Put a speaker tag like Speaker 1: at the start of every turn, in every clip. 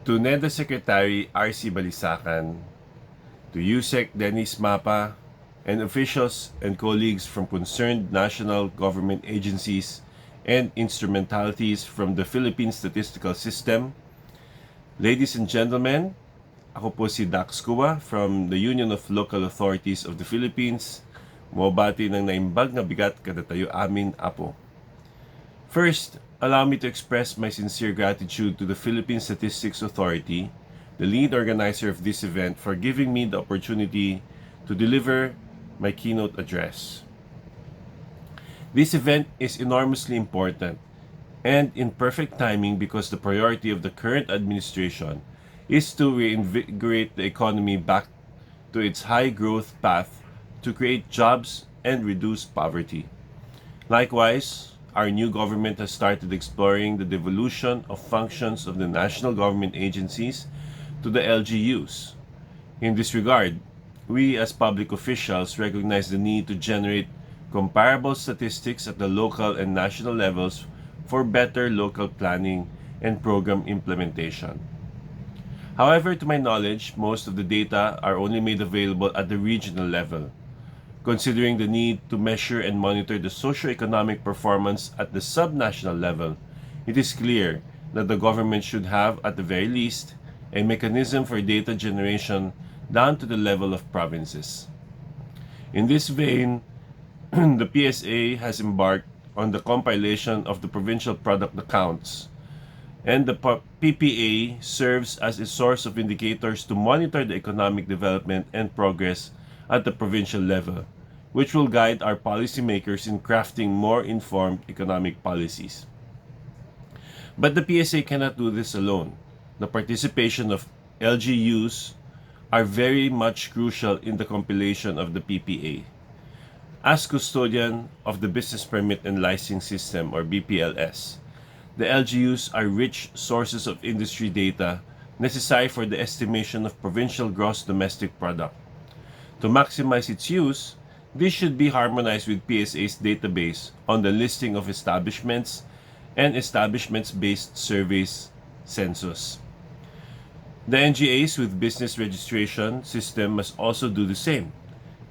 Speaker 1: To NEDA Secretary RC Balisacan, to USEC Dennis Mapa, and officials and colleagues from concerned national government agencies and instrumentalities from the Philippine Statistical System. Ladies and gentlemen, ako po si Dax Kua from the Union of Local Authorities of the Philippines. Mabati ng naimbag na bigat kada tayo amin apo. First, allow me to express my sincere gratitude to the Philippine Statistics Authority, the lead organizer of this event, for giving me the opportunity to deliver my keynote address. This event is enormously important and in perfect timing because the priority of the current administration is to reinvigorate the economy back to its high growth path to create jobs and reduce poverty. Likewise, our new government has started exploring the devolution of functions of the national government agencies to the LGUs. In this regard, we as public officials recognize the need to generate comparable statistics at the local and national levels for better local planning and program implementation. However, to my knowledge, most of the data are only made available at the regional level. Considering the need to measure and monitor the socio-economic performance at the subnational level, it is clear that the government should have, at the very least, a mechanism for data generation down to the level of provinces. In this vein, the PSA has embarked on the compilation of the provincial product accounts, and the PPA serves as a source of indicators to monitor the economic development and progress at the provincial level, which will guide our policymakers in crafting more informed economic policies. But the PSA cannot do this alone. The participation of LGUs are very much crucial in the compilation of the PPA. As custodian of the Business Permit and Licensing System, or BPLS, the LGUs are rich sources of industry data necessary for the estimation of provincial gross domestic product. To maximize its use, this should be harmonized with PSA's database on the listing of establishments and establishments-based surveys census. The NGAs with business registration system must also do the same.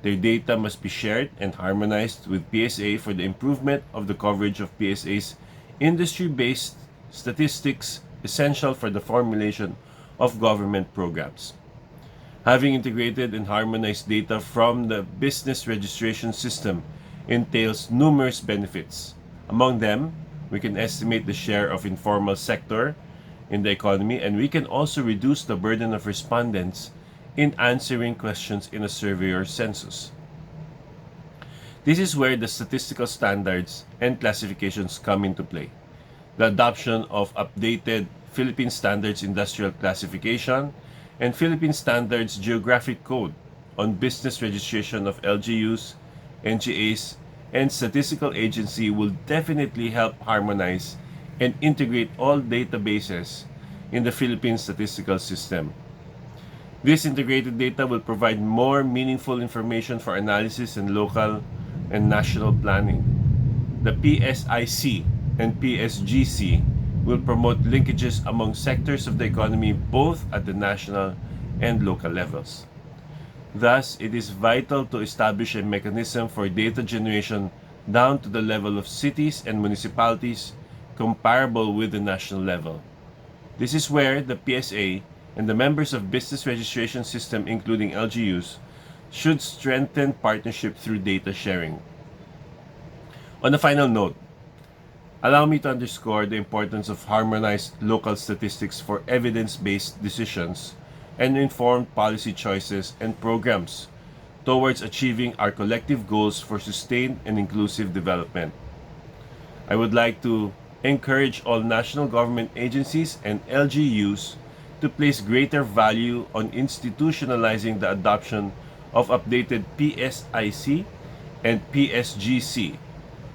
Speaker 1: Their data must be shared and harmonized with PSA for the improvement of the coverage of PSA's industry-based statistics essential for the formulation of government programs. Having integrated and harmonized data from the business registration system entails numerous benefits. Among them, we can estimate the share of informal sector in the economy, and we can also reduce the burden of respondents in answering questions in a survey or census. This is where the statistical standards and classifications come into play. The adoption of updated Philippine Standards Industrial Classification and Philippine Standards Geographic Code on business registration of LGUs, NGAs, and statistical agency will definitely help harmonize and integrate all databases in the Philippine Statistical System. This integrated data will provide more meaningful information for analysis and local and national planning. The PSIC and PSGC will promote linkages among sectors of the economy both at the national and local levels. Thus, it is vital to establish a mechanism for data generation down to the level of cities and municipalities comparable with the national level. This is where the PSA and the members of business registration system, including LGUs, should strengthen partnership through data sharing. On a final note, allow me to underscore the importance of harmonized local statistics for evidence-based decisions and informed policy choices and programs towards achieving our collective goals for sustained and inclusive development. I would like to encourage all national government agencies and LGUs to place greater value on institutionalizing the adoption of updated PSIC and PSGC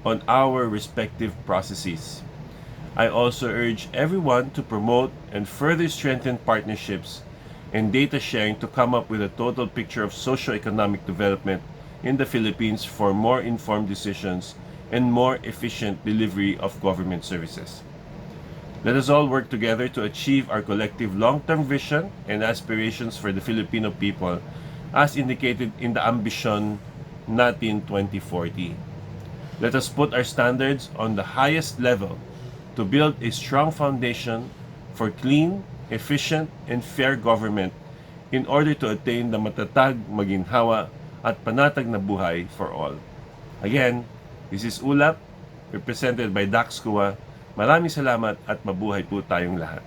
Speaker 1: on our respective processes. I also urge everyone to promote and further strengthen partnerships and data sharing to come up with a total picture of socio-economic development in the Philippines for more informed decisions and more efficient delivery of government services. Let us all work together to achieve our collective long-term vision and aspirations for the Filipino people as indicated in the Ambition Natin 2040. Let us put our standards on the highest level to build a strong foundation for clean, efficient, and fair government in order to attain the matatag, maginhawa, at panatag na buhay for all. Again, this is ULAP, represented by Dax Kua. Maraming salamat at mabuhay po tayong lahat.